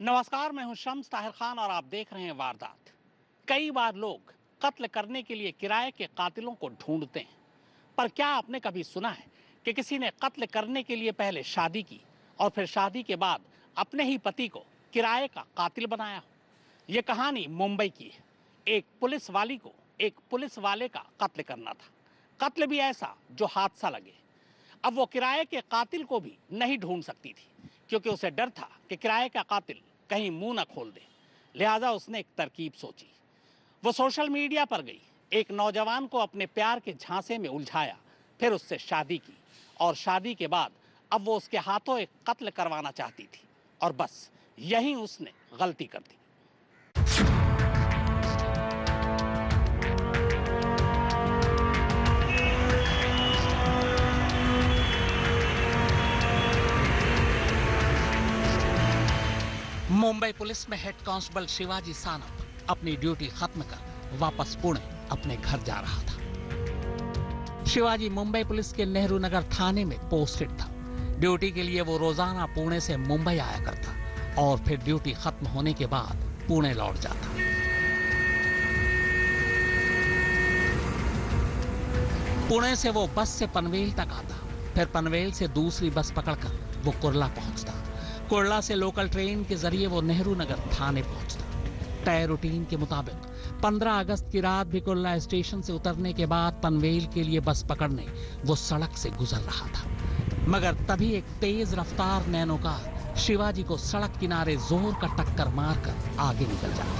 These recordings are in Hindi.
नमस्कार, मैं हूं शम्स ताहिर खान और आप देख रहे हैं वारदात। कई बार लोग कत्ल करने के लिए किराए के कातिलों को ढूंढते हैं, पर क्या आपने कभी सुना है कि किसी ने कत्ल करने के लिए पहले शादी की और फिर शादी के बाद अपने ही पति को किराए का कातिल बनाया हो? यह कहानी मुंबई की है। एक पुलिस वाली को एक पुलिस वाले का कत्ल करना था, कत्ल भी ऐसा जो हादसा लगे। अब वो किराए के कातिल को भी नहीं ढूंढ सकती थी, क्योंकि उसे डर था कि किराए का कातिल कहीं मुंह न खोल दे। लिहाजा उसने एक तरकीब सोची। वो सोशल मीडिया पर गई, एक नौजवान को अपने प्यार के झांसे में उलझाया, फिर उससे शादी की और शादी के बाद अब वो उसके हाथों एक कत्ल करवाना चाहती थी। और बस यही उसने गलती कर दी। मुंबई पुलिस में हेड कांस्टेबल शिवाजी सानप अपनी ड्यूटी खत्म कर वापस पुणे अपने घर जा रहा था। शिवाजी मुंबई पुलिस के नेहरू नगर थाने में पोस्टेड था। ड्यूटी के लिए वो रोजाना पुणे से मुंबई आया करता और फिर ड्यूटी खत्म होने के बाद पुणे लौट जाता। पुणे से वो बस से पनवेल तक आता, फिर पनवेल से दूसरी बस पकड़कर वो कुर्ला पहुंचता। कुर्ला से लोकल ट्रेन के जरिए वो नेहरू नगर थाने पहुंचता। तय रूटीन के मुताबिक 15 अगस्त की रात भी कुर्ला स्टेशन से उतरने के बाद पनवेल के लिए बस पकड़ने वो सड़क से गुजर रहा था, मगर तभी एक तेज रफ्तार नैनो कार शिवाजी को सड़क किनारे जोर का टक्कर मारकर आगे निकल जाती।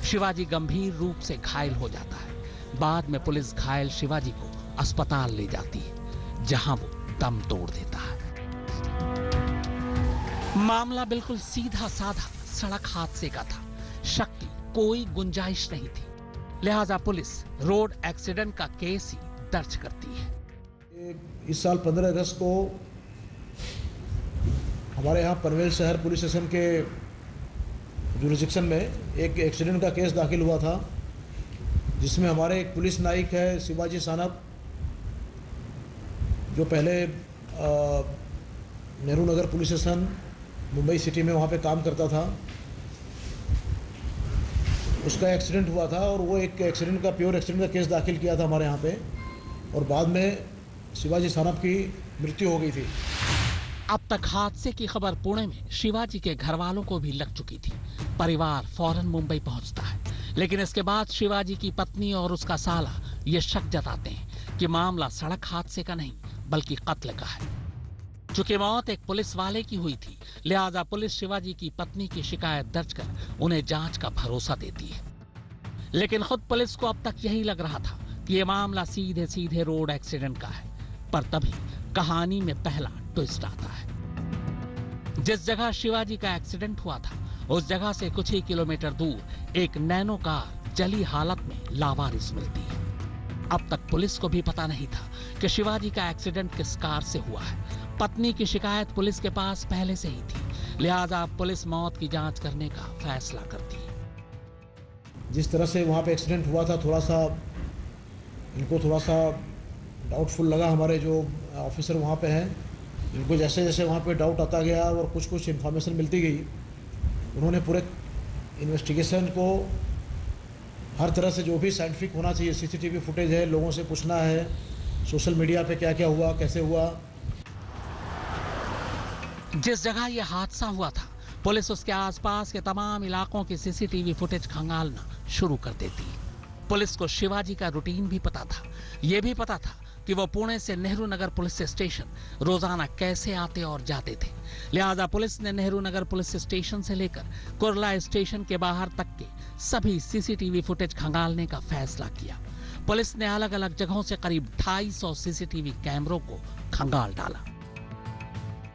शिवाजी गंभीर रूप से घायल हो जाता है। बाद में पुलिस घायल शिवाजी को अस्पताल ले जाती है, जहां वो दम तोड़ देता है। मामला बिल्कुल सीधा साधा सड़क हादसे का था। शक की कोई गुंजाइश नहीं थी, लिहाजा पुलिस रोड एक्सीडेंट का केस ही दर्ज करती है। इस साल 15 अगस्त को हमारे यहाँ पनवेल शहर पुलिस स्टेशन के जुरिस्डिक्शन में एक एक्सीडेंट का केस दाखिल हुआ था, जिसमें हमारे एक पुलिस नायक है शिवाजी सानप, जो पहले Nehru Nagar police station Mumbai city में वहाँ पे काम करता था। उसका एक्सीडेंट हुआ था और वो एक एक्सीडेंट का प्योर एक्सीडेंट का केस दाखिल किया था हमारे यहाँ पे, और बाद में शिवाजी सानप की मृत्यु हो गई थी। अब तक हादसे की खबर पुणे में शिवाजी के घर वालों को भी लग चुकी थी। परिवार फौरन मुंबई पहुंचता है, लेकिन इसके बाद शिवाजी की पत्नी और उसका साला ये शक जताते हैं कि मामला सड़क हादसे का नहीं बल्कि कत्ल का है। चूंकि मौत एक पुलिस वाले की हुई थी, लिहाजा पुलिस शिवाजी की पत्नी की शिकायत दर्ज कर उन्हें जांच का भरोसा देती है। लेकिन खुद पुलिस को अब तक यही लग रहा था कि यह मामला सीधे सीधे रोड एक्सीडेंट का है। पर तभी कहानी में पहला ट्विस्ट आता है। जिस जगह शिवाजी का एक्सीडेंट हुआ था, उस जगह से कुछ ही किलोमीटर दूर एक नैनो कार जली हालत में लावारिस मिलती है। अब तक पुलिस को भी पता नहीं था कि शिवाजी का एक्सीडेंट किस कार से हुआ है। पत्नी की शिकायत पुलिस के पास पहले से ही थी, लिहाजा पुलिस मौत की जांच करने का फैसला करती है। जिस तरह से वहाँ पे एक्सीडेंट हुआ था, इनको थोड़ा सा डाउटफुल लगा। हमारे जो ऑफिसर वहाँ पे हैं, इनको जैसे जैसे वहाँ पे डाउट आता गया और कुछ कुछ इन्फॉर्मेशन मिलती गई, उन्होंने पूरे इन्वेस्टिगेशन को हर तरह से जो भी साइंटिफिक होना चाहिए, सीसीटीवी फुटेज है, लोगों से पूछना है, सोशल मीडिया पे क्या क्या हुआ, कैसे हुआ। जिस जगह यह हादसा हुआ था, पुलिस उसके आसपास के तमाम इलाकों की सीसीटीवी फुटेज खंगालना शुरू कर देती है। पुलिस को शिवाजी का रूटीन भी पता था। यह भी पता था कि वो पुणे से नेहरू नगर पुलिस स्टेशन रोजाना कैसे आते और जाते थे। लिहाजा पुलिस ने नेहरू नगर पुलिस स्टेशन से लेकर कुर्ला स्टेशन के बाहर तक के सभी सीसीटीवी फुटेज खंगालने का फैसला किया। पुलिस ने अलग अलग जगहों से करीब 250 सीसीटीवी कैमरों को खंगाल डाला।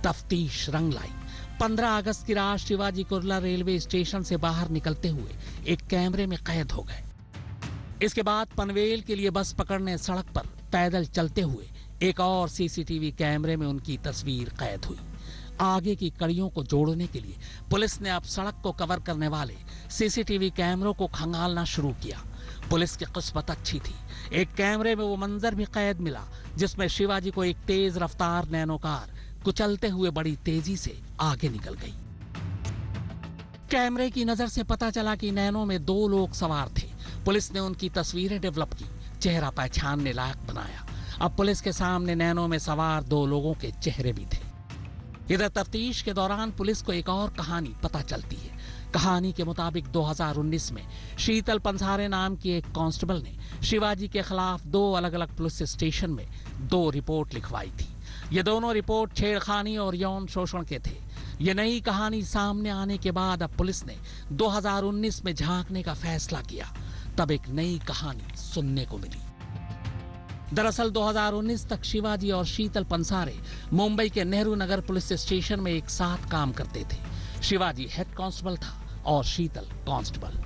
तफ्तीश रंग लाई। 15 अगस्त की रात शिवाजी कुर्ला रेलवे स्टेशन से बाहर निकलते हुए एक कैमरे में कैद हो गए। इसके बाद पनवेल के लिए बस पकड़ने सड़क पर पैदल चलते हुए एक और सीसीटीवी कैमरे में उनकी तस्वीर कैद हुई। आगे की कड़ियों को जोड़ने के लिए पुलिस ने अब सड़क को कवर करने वाले सीसीटीवी कैमरों को खंगालना शुरू किया। पुलिस की किस्मत अच्छी थी, एक कैमरे में वो मंजर भी कैद मिला जिसमें शिवाजी को एक तेज रफ्तार नैनो कार कुचलते हुए बड़ी तेजी से आगे निकल गई। कैमरे की नजर से पता चला कि नैनो में 2 लोग सवार थे। पुलिस ने उनकी तस्वीरें डेवलप की, चेहरा पहचानने लायक बनाया। अब पुलिस के सामने नैनो में सवार 2 लोगों के चेहरे भी थे। इधर तफ्तीश के दौरान पुलिस को एक और कहानी पता चलती है। कहानी के मुताबिक 2019 में शीतल पंसारे नाम की एक कांस्टेबल ने शिवाजी के खिलाफ 2 अलग अलग पुलिस स्टेशन में 2 रिपोर्ट लिखवाई थी। ये दोनों रिपोर्ट छेड़खानी और यौन शोषण के थे। ये नई कहानी सामने आने के बाद अब पुलिस ने 2019 में झांकने का फैसला किया। तब एक नई कहानी सुनने को मिली। दरअसल 2019 तक शिवाजी और शीतल पंसारे मुंबई के नेहरू नगर पुलिस स्टेशन में एक साथ काम करते थे। शिवाजी हेड कांस्टेबल था और शीतल कांस्टेबल।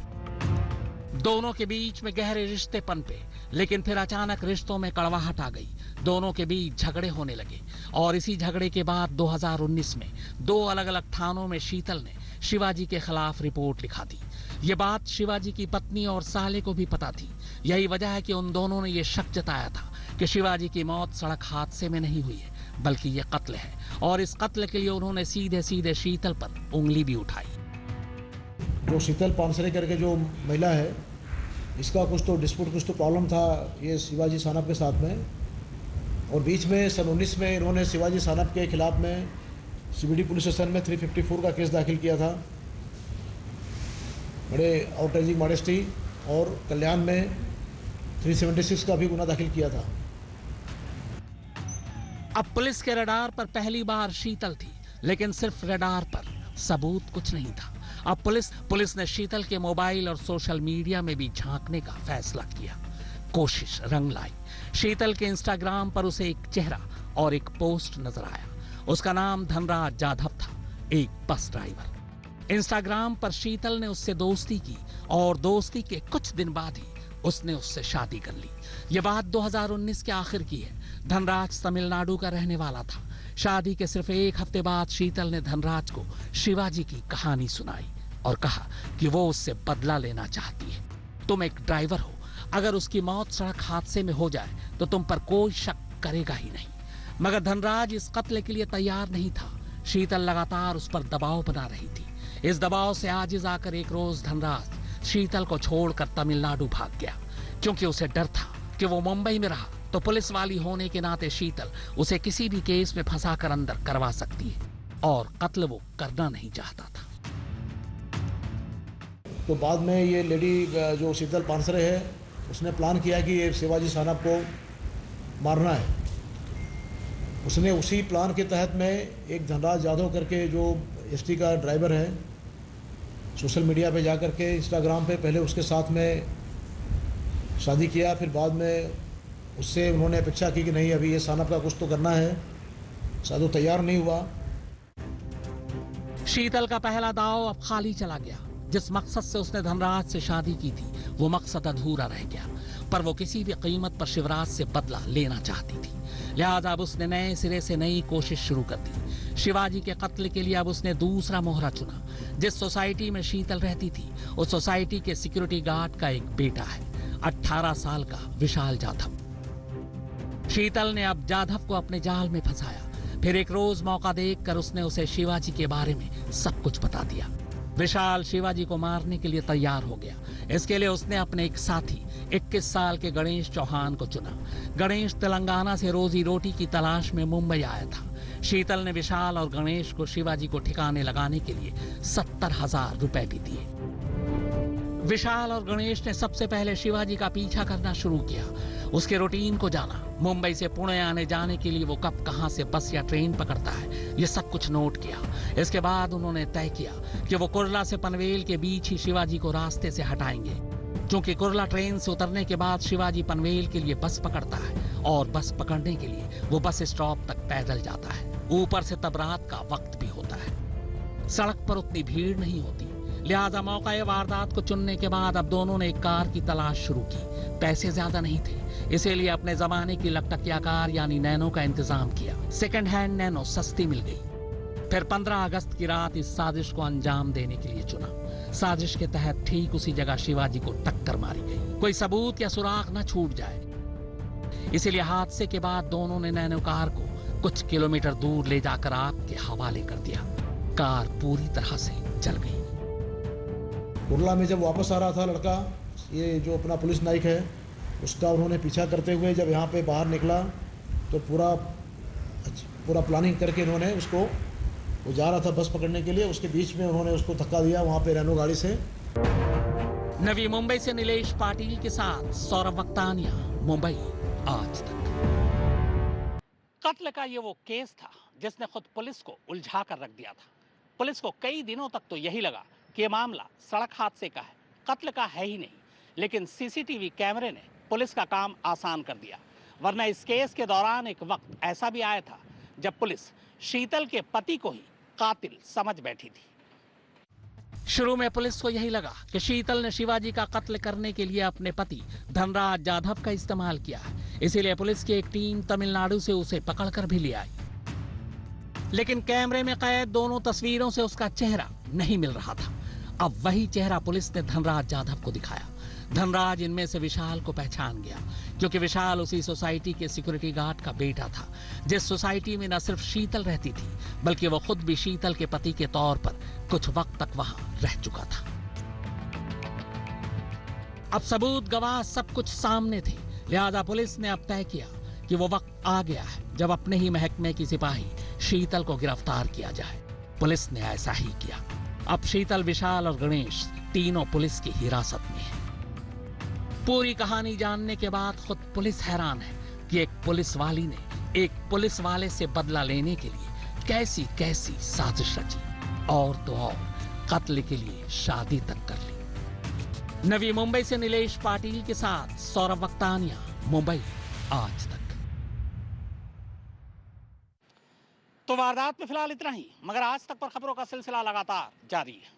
दोनों के बीच में गहरे रिश्ते पनपे, लेकिन फिर अचानक रिश्तों में कड़वाहट आ गई। दोनों के बीच झगड़े होने लगे और इसी झगड़े के बाद 2019 में 2 अलग अलग थानों में शीतल ने शिवाजी के खिलाफ रिपोर्ट लिखा दी। ये बात शिवाजी की पत्नी और साले को भी पता थी। यही वजह है कि उन दोनों ने यह शक जताया था कि शिवाजी की मौत सड़क हादसे में नहीं हुई है, बल्कि ये कत्ल है। और इस कत्ल के लिए उन्होंने सीधे सीधे शीतल पर उंगली भी उठाई। जो शीतल पानसरे करके जो महिला है, इसका कुछ तो डिस्प्यूट, कुछ तो प्रॉब्लम था ये शिवाजी सानप के साथ में। और बीच में सन 19 में इन्होंने शिवाजी सानप के खिलाफ में सीबीडी पुलिस स्टेशन में 354 का केस दाखिल किया था। बड़े आउटरेजिंग मॉडेस्टी, और कल्याण में 376 का भी गुना दाखिल किया था। अब पुलिस के रडार पर पहली बार शीतल थी, लेकिन सिर्फ रडार पर, सबूत कुछ नहीं था। अब पुलिस ने शीतल के मोबाइल और सोशल मीडिया में भी झांकने का फैसला किया। कोशिश रंग लाई। शीतल के इंस्टाग्राम पर उसे एक चेहरा और एक पोस्ट नजर आया। उसका नाम धनराज जाधव था, एक बस ड्राइवर। इंस्टाग्राम पर शीतल ने उससे दोस्ती की और दोस्ती के कुछ दिन बाद ही उसने उससे शादी कर ली। यह बात 2019 के आखिर की है। धनराज तमिलनाडु का रहने वाला था। शादी के सिर्फ 1 हफ्ते बाद शीतल ने धनराज को शिवाजी की कहानी सुनाई और कहा कि वो उससे बदला लेना चाहती है। तुम एक ड्राइवर हो, अगर उसकी मौत सड़क हादसे में हो जाए तो तुम पर कोई शक करेगा ही नहीं। मगर धनराज इस कत्ल के लिए तैयार नहीं था। शीतल लगातार उस पर दबाव बना रही थी। इस दबाव से आजिज आकर एक रोज धनराज शीतल को छोड़कर तमिलनाडु भाग गया, क्योंकि उसे डर था कि वो मुंबई में रहा तो पुलिस वाली होने के नाते शीतल उसे किसी भी केस में फंसाकर अंदर करवा सकती है, और कत्ल वो करना नहीं चाहता था। तो बाद में ये लेडी जो शीतल पानसरे है, उसने प्लान किया कि ये शिवाजी सानप को मारना है। उसने उसी प्लान के तहत में एक धनराज जाधव करके जो एसटी का ड्राइवर है, सोशल मीडिया पे जा करके इंस्टाग्राम पे पहले उसके साथ में शादी किया। फिर बाद में उससे उन्होंने अपेक्षा की कि नहीं, अभी ये सानप का कुछ तो करना है। शायद वो तैयार नहीं हुआ। शीतल का पहला दाव अब खाली चला गया। जिस मकसद से उसने धनराज से शादी की थी, वो मकसद अधूरा रह गया। पर वो किसी भी कीमत पर शिवराज से बदला लेना चाहती थी। लिहाजा अब उसने नए सिरे से नई कोशिश शुरू कर दी। शिवाजी के कत्ल के लिए अब उसने दूसरा मोहरा चुना। जिस सोसाइटी में शीतल रहती थी, उस सोसाइटी के सिक्योरिटी गार्ड का एक बेटा है, 18 साल का विशाल जाधव। शीतल ने अब जाधव को अपने जाल में फंसाया। फिर एक रोज मौका देखकर उसने उसे शिवाजी के बारे में सब कुछ बता दिया। विशाल शिवाजी को मारने के लिए तैयार हो गया। इसके लिए उसने अपने एक साथी 21 साल के गणेश चौहान को चुना। गणेश तेलंगाना से रोजी रोटी की तलाश में मुंबई आया था। शीतल ने विशाल और गणेश को शिवाजी को ठिकाने लगाने के लिए 70,000 रुपए भी दिए। विशाल और गणेश ने सबसे पहले शिवाजी का पीछा करना शुरू किया, उसके रूटीन को जाना। मुंबई से पुणे आने जाने के लिए वो कब कहां से बस या ट्रेन पकड़ता है, ये सब कुछ नोट किया। इसके बाद उन्होंने तय किया कि वो कुर्ला से पनवेल के बीच ही शिवाजी को रास्ते से हटाएंगे, क्योंकि कुर्ला ट्रेन से उतरने के बाद शिवाजी पनवेल के लिए बस पकड़ता है और बस पकड़ने के लिए वो बस स्टॉप तक पैदल जाता है। ऊपर से तब रात का वक्त भी होता है, सड़क पर उतनी भीड़ नहीं होती। लिहाजा मौका वारदात को चुनने के बाद अब दोनों ने एक कार की तलाश शुरू की। पैसे ज्यादा नहीं थे, इसीलिए अपने जमाने की लकटकिया कार यानी नैनो का इंतजाम किया। सेकंड हैंड नैनो सस्ती मिल गई। फिर 15 अगस्त की रात इस साजिश को अंजाम देने के लिए चुना। साजिश के तहत ठीक उसी जगह शिवाजी को टक्कर मारी गई, कोई सबूत या सुराग न छूट जाए। इसीलिए हादसे के बाद दोनों ने नैनो कार को कुछ किलोमीटर दूर ले जाकर आग के हवाले कर दिया। कार पूरी तरह से जल गई। कुर्ला में जब वापस आ रहा था लड़का, ये जो अपना पुलिस नाइक है, उसका उन्होंने पीछा करते हुए जब यहाँ पे बाहर निकला तो पूरा प्लानिंग करके इन्होंने उसको, वो जा रहा था बस पकड़ने के लिए, उसके बीच में उन्होंने उसको धक्का दिया वहाँ पे रेनो गाड़ी से। नवी मुंबई से नीलेश पाटिल के साथ सौरभ वक्तानिया, मुंबई आज तक। कत्ल का ये वो केस था जिसने खुद पुलिस को उलझा कर रख दिया था। पुलिस को कई दिनों तक तो यही लगा कि ये मामला सड़क हादसे का है, कत्ल का है ही नहीं। लेकिन सीसीटीवी कैमरे ने पुलिस का काम आसान कर दिया। वरना इस केस के दौरान एक वक्त ऐसा भी आया था जब पुलिस शीतल के पति को ही कातिल समझ बैठी थी। शुरू में पुलिस को यही लगा कि शीतल ने शिवाजी का कत्ल करने के लिए अपने पति धनराज जाधव का इस्तेमाल किया है, इसीलिए पुलिस की एक टीम तमिलनाडु से उसे पकड़कर भी ले आई। लेकिन कैमरे में कैद दोनों तस्वीरों से उसका चेहरा नहीं मिल रहा था। अब वही चेहरा पुलिस ने धनराज जाधव को दिखाया। धनराज इनमें से विशाल को पहचान गया, क्योंकि विशाल उसी सोसाइटी के सिक्योरिटी गार्ड का बेटा था, जिस सोसाइटी में न सिर्फ शीतल रहती थी बल्कि वो खुद भी शीतल के पति के तौर पर कुछ वक्त तक वहां रह चुका था। अब सबूत, गवाह, सब कुछ सामने थे, लिहाजा पुलिस ने अब तय किया कि वो वक्त आ गया है जब अपने ही महकमे की सिपाही शीतल को गिरफ्तार किया जाए। पुलिस ने ऐसा ही किया। अब शीतल, विशाल और गणेश तीनों पुलिस की हिरासत में हैं। पूरी कहानी जानने के बाद खुद पुलिस हैरान है कि एक पुलिसवाली ने एक पुलिस वाले से बदला लेने के लिए कैसी कैसी साजिश रची, और तो और कत्ल के लिए शादी तक कर ली। नवी मुंबई से नीलेश पाटिल के साथ सौरभ वक्तानिया, मुंबई आज तक। तो वारदात में फिलहाल इतना ही, मगर आज तक पर खबरों का सिलसिला लगातार जारी है।